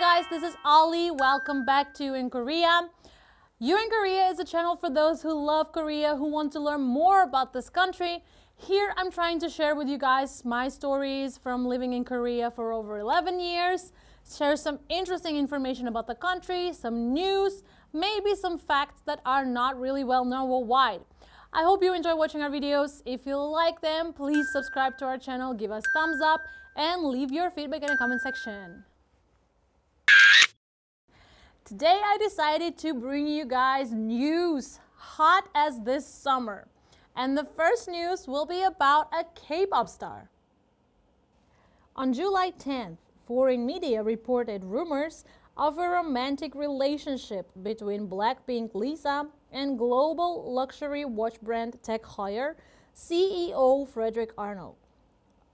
guys, this is Ali. Welcome back to You in Korea. You in Korea is a channel for those who love Korea, who want to learn more about this country. Here I'm trying to share with you guys my stories from living in Korea for over 11 years, share some interesting information about the country, some news, maybe some facts that are not really well known worldwide. I hope you enjoy watching our videos. If you like them, please subscribe to our channel, give us thumbs up, and leave your feedback in the comment section. Today I decided to bring you guys news hot as this summer. And the first news will be about a K-pop star. On July 10th, foreign media reported rumors of a romantic relationship between Blackpink Lisa and global luxury watch brand Tag Heuer CEO Frederick Arnold.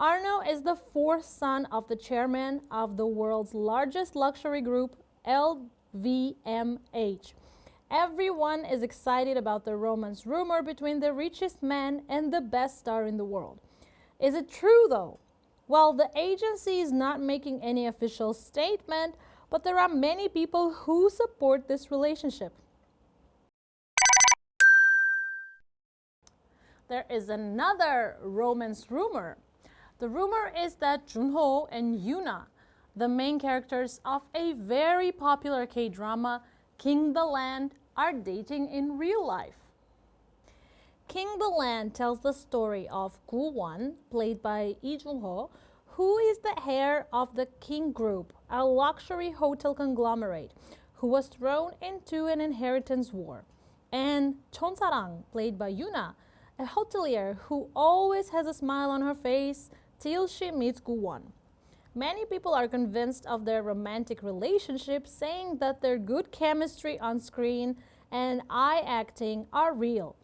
Arnold is the fourth son of the chairman of the world's largest luxury group, LVMH. Everyone is excited about the romance rumor between the richest man and the best star in the world. Is it true though? Well, the agency is not making any official statement, but there are many people who support this relationship. There is another romance rumor. The rumor is that Junho and Yuna, the main characters of a very popular K-drama, King the Land, are dating in real life. King the Land tells the story of Gu-won, played by Lee Jung-ho, who is the heir of the King Group, a luxury hotel conglomerate, who was thrown into an inheritance war, and Chon Sarang, played by Yuna, a hotelier who always has a smile on her face till she meets Gu-won. Many people are convinced of their romantic relationship, saying that their good chemistry on screen and eye acting are real.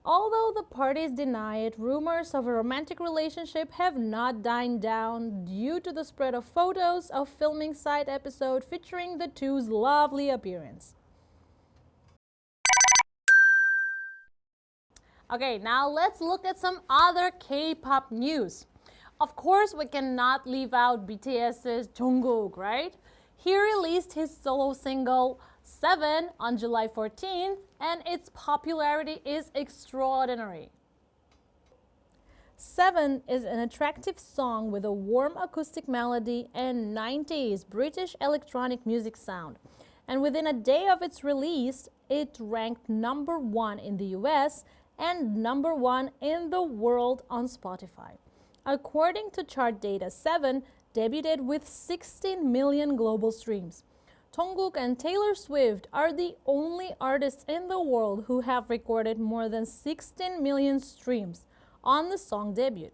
Although the parties deny it, rumors of a romantic relationship have not died down due to the spread of photos of filming side episode featuring the two's lovely appearance. Okay, now let's look at some other K-pop news. Of course, we cannot leave out BTS's Jungkook, right? He released his solo single 7 on July 14th, and its popularity is extraordinary. 7 is an attractive song with a warm acoustic melody and 90s British electronic music sound. And within a day of its release, it ranked #1 in the US and #1 in the world on Spotify. According to chart data, 7 debuted with 16 million global streams. Jungkook and Taylor Swift are the only artists in the world who have recorded more than 16 million streams on the song debut.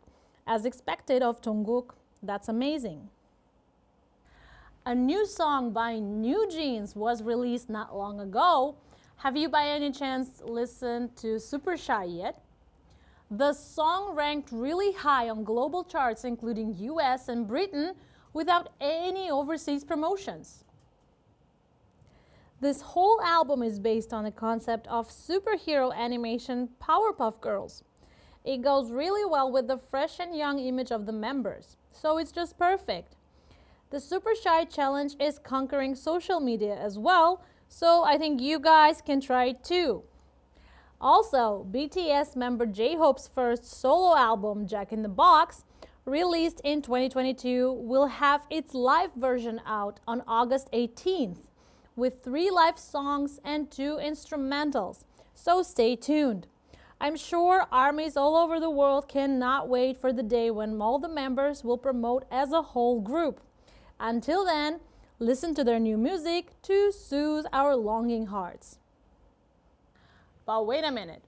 As expected of Jungkook, that's amazing. A new song by New Jeans was released not long ago. Have you by any chance listened to Super Shy yet? The song ranked really high on global charts including US and Britain without any overseas promotions. This whole album is based on the concept of superhero animation Powerpuff Girls. It goes really well with the fresh and young image of the members, so it's just perfect. The Super Shy challenge is conquering social media as well, so I think you guys can try it too. Also, BTS member J-Hope's first solo album, Jack in the Box, released in 2022, will have its live version out on August 18th, with 3 live songs and 2 instrumentals, so stay tuned. I'm sure armies all over the world cannot wait for the day when all the members will promote as a whole group. Until then, listen to their new music to soothe our longing hearts. But wait a minute.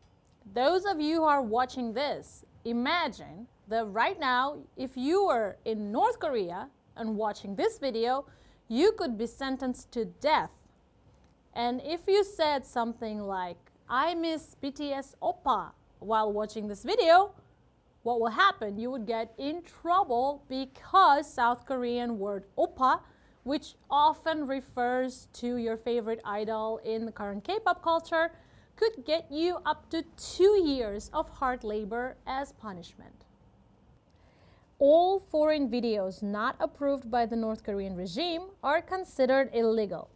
Those of you who are watching this, imagine that right now, if you were in North Korea and watching this video, you could be sentenced to death. And if you said something like, "I miss BTS Oppa" while watching this video, what will happen? You would get in trouble because South Korean word Oppa, which often refers to your favorite idol in the current K-pop culture, could get you up to 2 years of hard labor as punishment. All foreign videos not approved by the North Korean regime are considered illegal.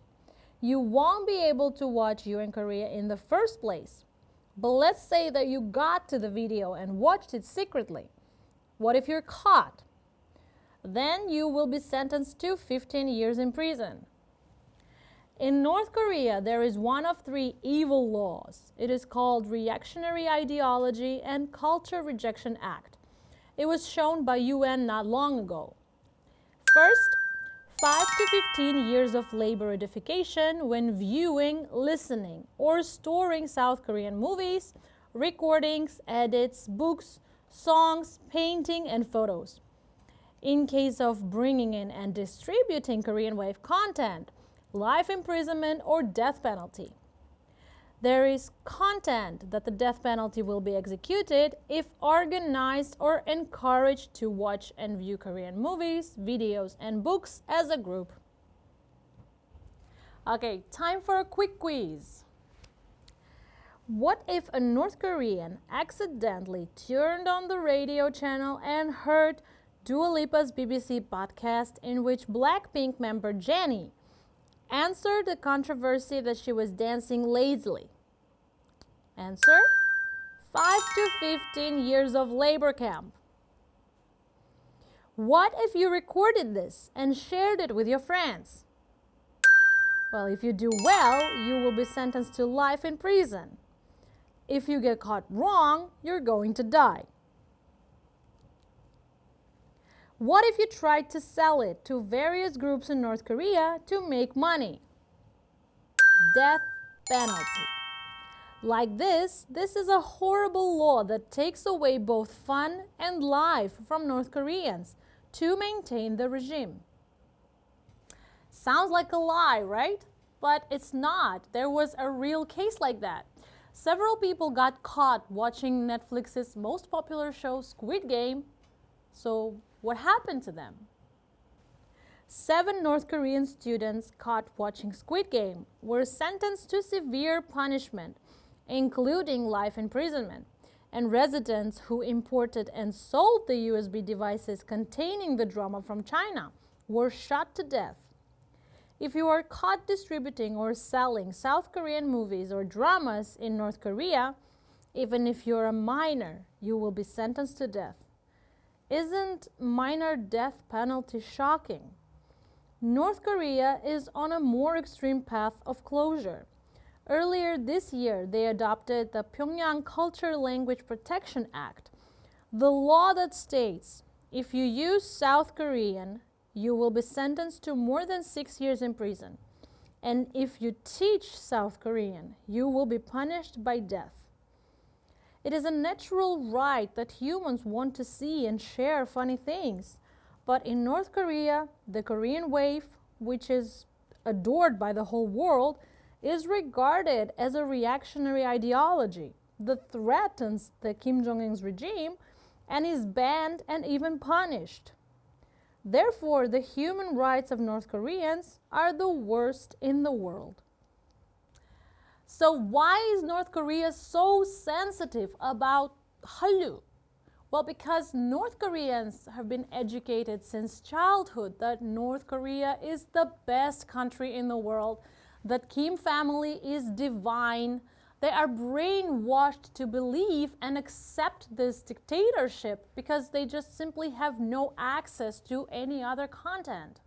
You won't be able to watch You and Korea in the first place. But let's say that you got to the video and watched it secretly. What if you're caught? Then you will be sentenced to 15 years in prison. In North Korea, there is one of three evil laws. It is called Reactionary Ideology and Culture Rejection Act. It was shown by UN not long ago. First, 5 to 15 years of labor edification when viewing, listening, or storing South Korean movies, recordings, edits, books, songs, painting, and photos. In case of bringing in and distributing Korean wave content, life imprisonment or death penalty. There is content that the death penalty will be executed if organized or encouraged to watch and view Korean movies, videos, and books as a group. Okay, time for a quick quiz. What if a North Korean accidentally turned on the radio channel and heard Dua Lipa's BBC podcast in which Blackpink member Jennie answered the controversy that she was dancing lazily? Answer: 5 to 15 years of labor camp. What if you recorded this and shared it with your friends? Well, if you do well, you will be sentenced to life in prison. If you get caught wrong, you're going to die. What if you tried to sell it to various groups in North Korea to make money? Death penalty. Like this is a horrible law that takes away both fun and life from North Koreans to maintain the regime. Sounds like a lie, right? But it's not. There was a real case like that. Several people got caught watching Netflix's most popular show, Squid Game. So what happened to them? 7 North Korean students caught watching Squid Game were sentenced to severe punishment, including life imprisonment, and residents who imported and sold the USB devices containing the drama from China were shot to death. If you are caught distributing or selling South Korean movies or dramas in North Korea, even if you're a minor, you will be sentenced to death. Isn't minor death penalty shocking? North Korea is on a more extreme path of closure. Earlier this year, they adopted the Pyongyang Culture Language Protection Act, the law that states if you use South Korean, you will be sentenced to more than 6 years in prison. And if you teach South Korean, you will be punished by death. It is a natural right that humans want to see and share funny things. But in North Korea, the Korean wave, which is adored by the whole world, is regarded as a reactionary ideology that threatens the Kim Jong-un's regime and is banned and even punished. Therefore, the human rights of North Koreans are the worst in the world. So why is North Korea so sensitive about Hallyu? Well, because North Koreans have been educated since childhood that North Korea is the best country in the world, that Kim family is divine. They are brainwashed to believe and accept this dictatorship because they just simply have no access to any other content.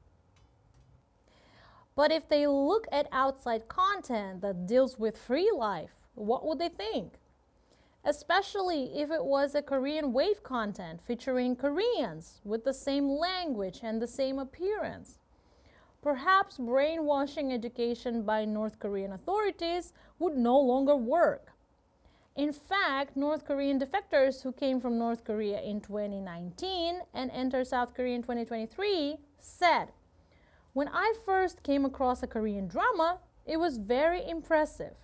But if they look at outside content that deals with free life, what would they think? Especially if it was a Korean wave content featuring Koreans with the same language and the same appearance. Perhaps brainwashing education by North Korean authorities would no longer work. In fact, North Korean defectors who came from North Korea in 2019 and entered South Korea in 2023 said, "When I first came across a Korean drama, it was very impressive.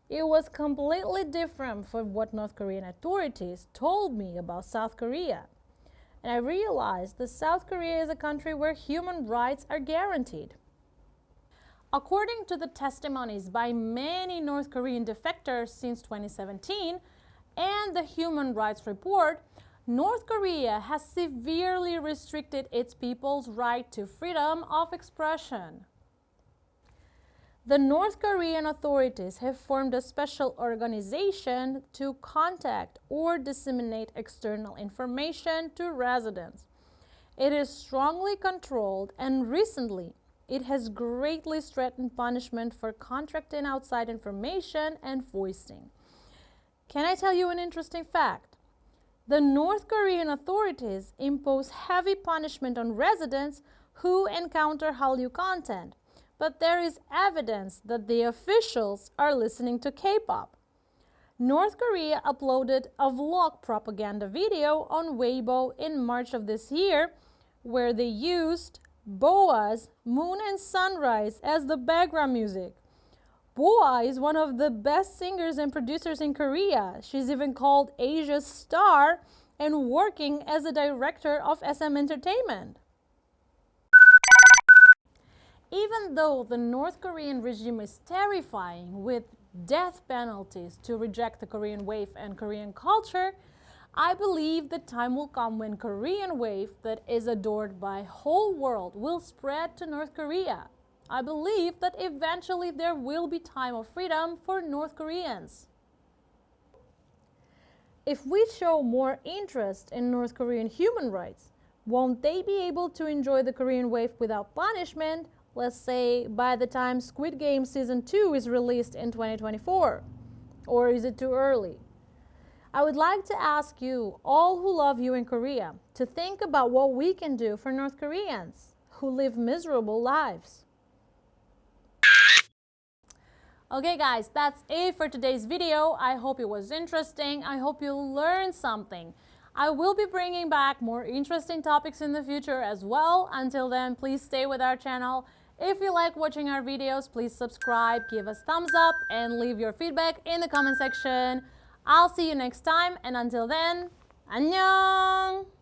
It was completely different from what North Korean authorities told me about South Korea. And I realized that South Korea is a country where human rights are guaranteed." According to the testimonies by many North Korean defectors since 2017 and the Human Rights Report, North Korea has severely restricted its people's right to freedom of expression. The North Korean authorities have formed a special organization to contact or disseminate external information to residents. It is strongly controlled, and recently it has greatly strengthened punishment for contracting outside information and foisting. Can I tell you an interesting fact? The North Korean authorities impose heavy punishment on residents who encounter Hallyu content, but there is evidence that the officials are listening to K-pop. North Korea uploaded a vlog propaganda video on Weibo in March of this year, where they used Boa's Moon and Sunrise as the background music. Boa is one of the best singers and producers in Korea. She's even called Asia's star and working as a director of SM Entertainment. Even though the North Korean regime is terrifying with death penalties to reject the Korean wave and Korean culture, I believe the time will come when Korean wave that is adored by whole world will spread to North Korea. I believe that eventually there will be time of freedom for North Koreans. If we show more interest in North Korean human rights, won't they be able to enjoy the Korean wave without punishment, let's say by the time Squid Game Season 2 is released in 2024? Or is it too early? I would like to ask you, all who love you in Korea, to think about what we can do for North Koreans who live miserable lives. Okay guys, that's it for today's video. I hope it was interesting. I hope you learned something. I will be bringing back more interesting topics in the future as well. Until then, please stay with our channel. If you like watching our videos, please subscribe, give us thumbs up, and leave your feedback in the comment section. I'll see you next time, and until then, 안녕!